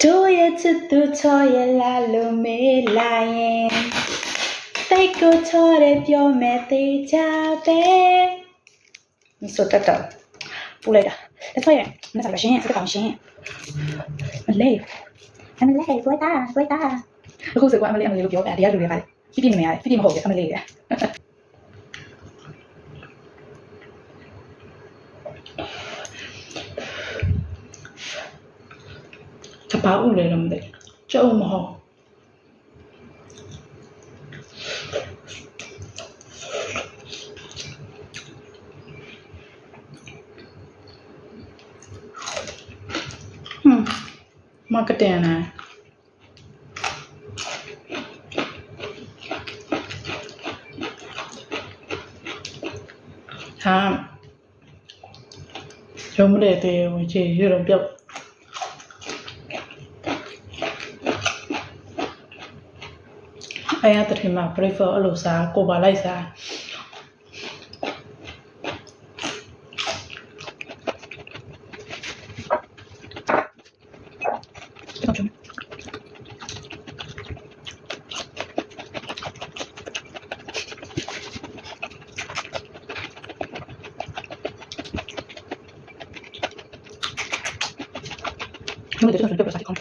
တို့ရဲ့ချစ်သူချော်ရလာလို့မေးလာရင်တိတ်ကိုချော်တယ်ပြောမယ်သေးချပဲ你说的不累的再错一点那咋个行这个搞行很累很累不会打အခုစကွာအမလေးလို့ပြောတရားလူတွေပါတယ်ပြပြနေမရတယ်ပြပြမဟုတ်ဘူးအမလေးရဲ့တပါဦးလေတော့မသိကျုံမဟုတ်marketing นะဟာရုံးမတဲ့တေဝင်ချေရုံပြောက်အဲ့ရတဲ့ထင်မှာ prefer အဲ့လိုစားကိုပါလိုက်စား因为这个对不啥地方。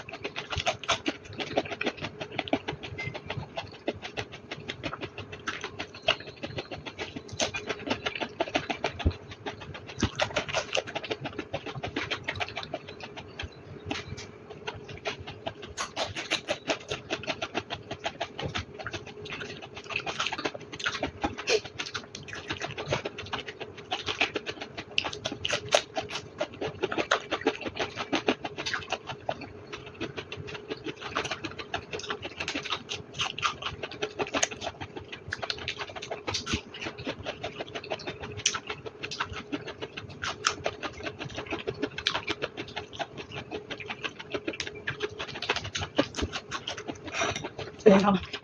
对，好。